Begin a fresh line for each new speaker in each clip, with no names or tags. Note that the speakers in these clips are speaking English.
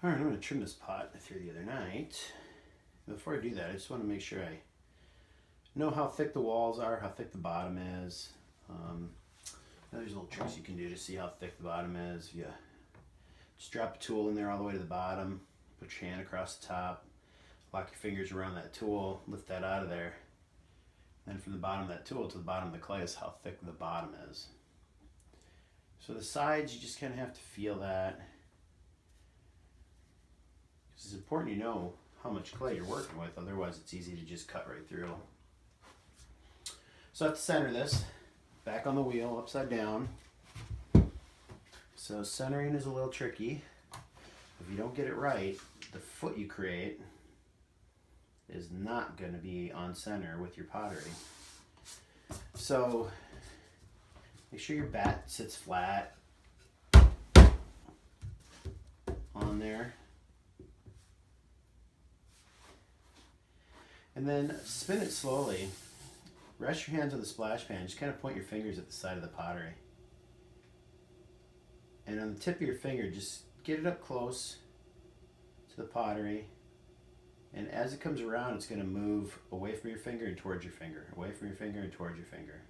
All right, I'm going to trim this pot I threw the other night. Before I do that, I just want to make sure I know how thick the walls are, how thick the bottom is. There's little tricks you can do to see how thick the bottom is. You just drop a tool in there all the way to the bottom, put your hand across the top, lock your fingers around that tool, lift that out of there. Then from the bottom of that tool to the bottom of the clay is how thick the bottom is. So the sides, you just kind of have to feel that. It's important you know how much clay you're working with, otherwise it's easy to just cut right through. So I have to center this, back on the wheel, upside down. So centering is a little tricky. If you don't get it right, the foot you create is not going to be on center with your pottery. So make sure your bat sits flat on there. And then spin it slowly. Rest your hands on the splash pan. Just kind of point your fingers at the side of the pottery. And on the tip of your finger, just get it up close to the pottery. And as it comes around, it's going to move away from your finger and towards your finger. Away from your finger and towards your finger.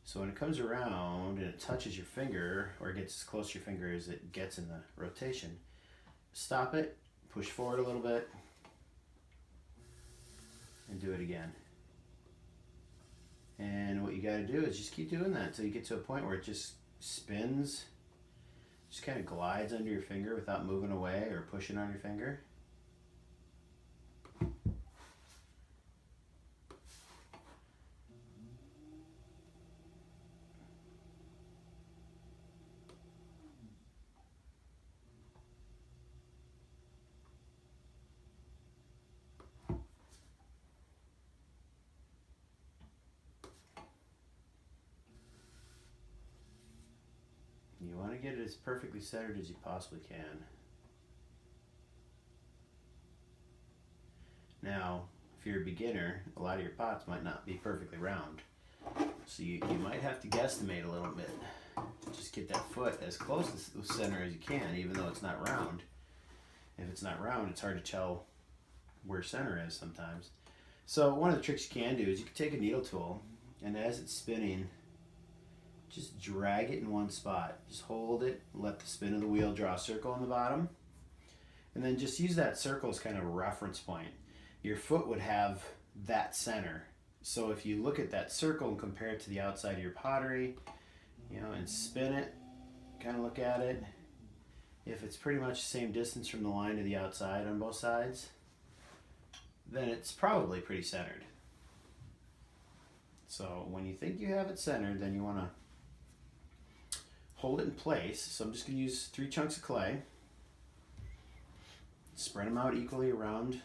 So when it comes around and it touches your finger, or it gets as close to your finger as it gets in the rotation, stop it, push forward a little bit, and do it again. And what you got to do is just keep doing that until you get to a point where it just spins, just kind of glides under your finger without moving away or pushing on your finger. You want to get it as perfectly centered as you possibly can. Now, if you're a beginner, a lot of your pots might not be perfectly round. So you might have to guesstimate a little bit. Just get that foot as close to the center as you can, even though it's not round. If it's not round, it's hard to tell where center is sometimes. So one of the tricks you can do is you can take a needle tool, and as it's spinning, just drag it in one spot. Just hold it, let the spin of the wheel draw a circle on the bottom, and then just use that circle as kind of a reference point. Your foot would have that center. So if you look at that circle and compare it to the outside of your pottery, and spin it, kind of look at it. If it's pretty much the same distance from the line to the outside on both sides, then it's probably pretty centered. So when you think you have it centered, then you want to hold it in place. So I'm just going to use 3 chunks of clay. Spread them out equally around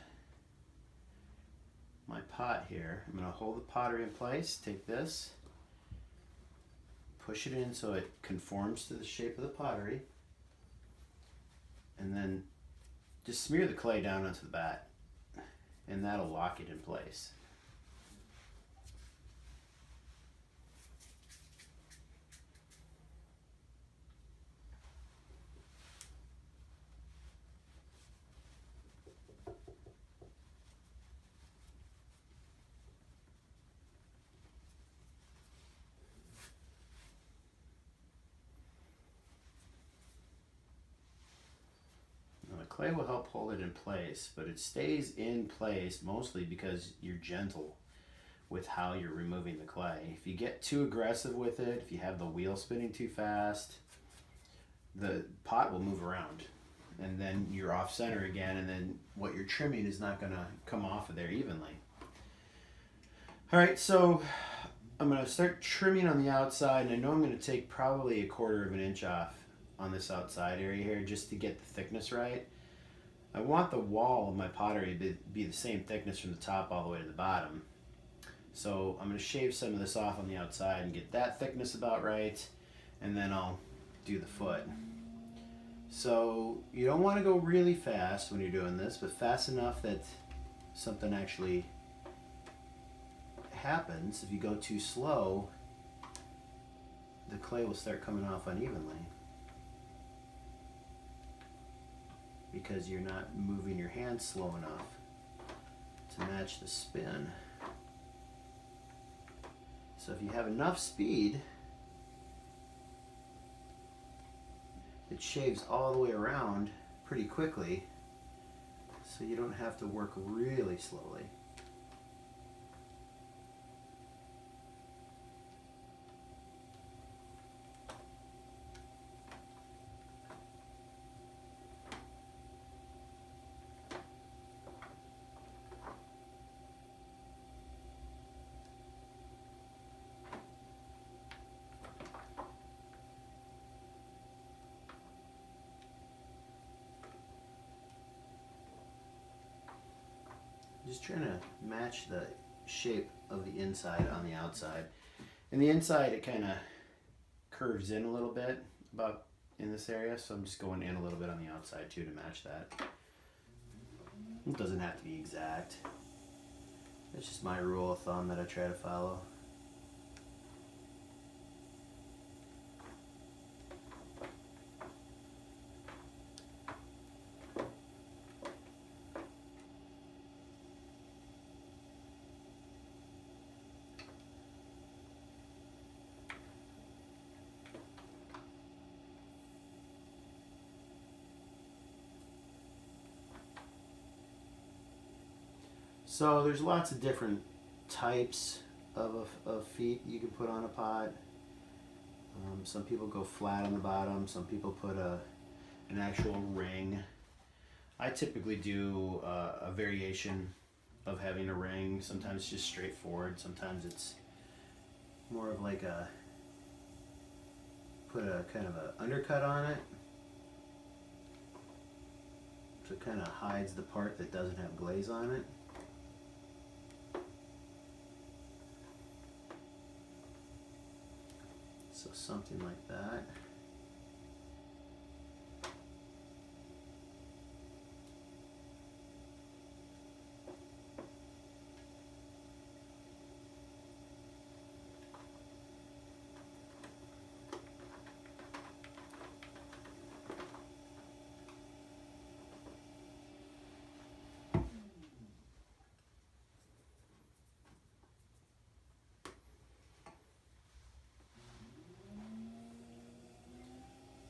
my pot here. I'm going to hold the pottery in place. Take this, push it in so it conforms to the shape of the pottery, and then just smear the clay down onto the bat, and that'll lock it in place. Clay will help hold it in place, but it stays in place mostly because you're gentle with how you're removing the clay. If you get too aggressive with it, if you have the wheel spinning too fast, the pot will move around, and then you're off center again, and then what you're trimming is not going to come off of there evenly. All right, so I'm going to start trimming on the outside, and I know I'm going to take probably 1/4 of an inch off on this outside area here just to get the thickness right. I want the wall of my pottery to be the same thickness from the top all the way to the bottom. So I'm going to shave some of this off on the outside and get that thickness about right, and then I'll do the foot. So you don't want to go really fast when you're doing this, but fast enough that something actually happens. If you go too slow, the clay will start coming off unevenly. because you're not moving your hand slow enough to match the spin. So if you have enough speed, it shaves all the way around pretty quickly, so you don't have to work really slowly. Just trying to match the shape of the inside on the outside. And the inside, it kind of curves in a little bit about in this area, so I'm just going in a little bit on the outside too to match that. It doesn't have to be exact. It's just my rule of thumb that I try to follow. So there's lots of different types of feet you can put on a pot. Some people go flat on the bottom. Some people put an actual ring. I typically do a variation of having a ring. Sometimes just straightforward. Sometimes it's more of like put a kind of a undercut on it. So it kind of hides the part that doesn't have glaze on it. So something like that.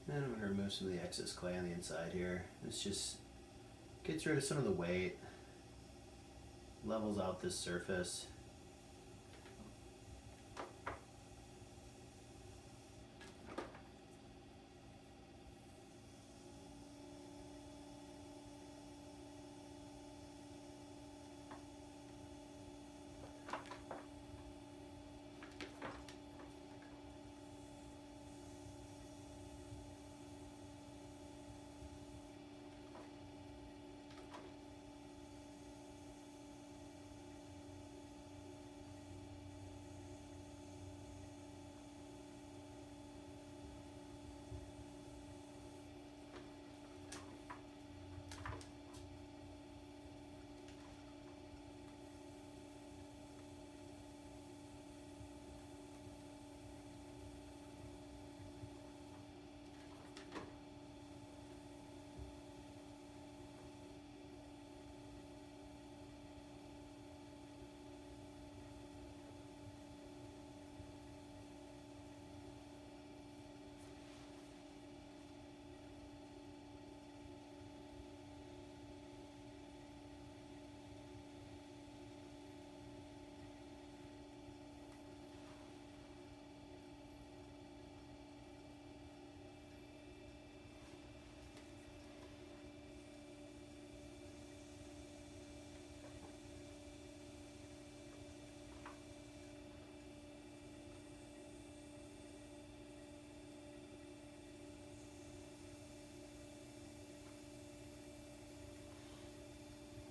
And I'm going to remove some of the excess clay on the inside here. This just gets rid of some of the weight, levels out this surface.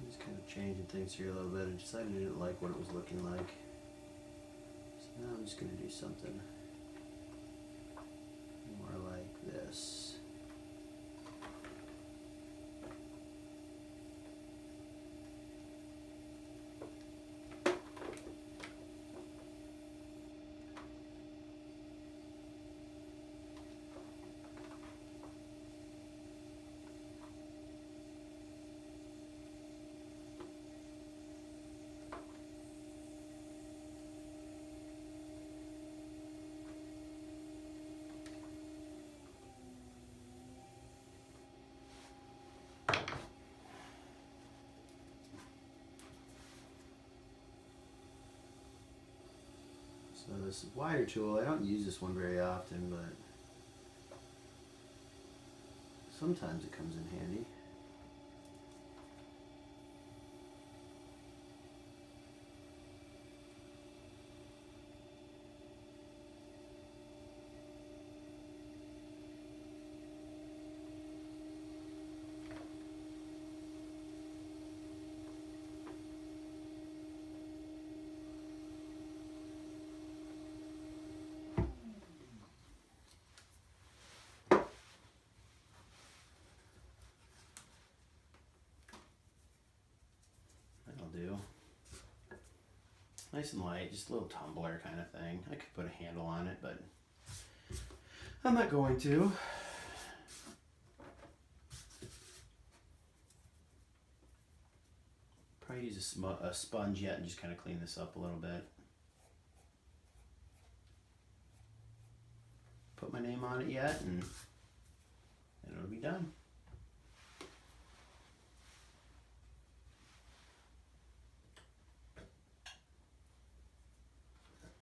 Just kind of changing things here a little bit. I decided I didn't like what it was looking like. So now I'm just going to do something more like this. So this wider tool, I don't use this one very often, but sometimes it comes in handy. That'll do. Nice and light, just a little tumbler kind of thing. I could put a handle on it, but I'm not going to. Probably use a sponge yet and just kind of clean this up a little bit. Put my name on it yet, and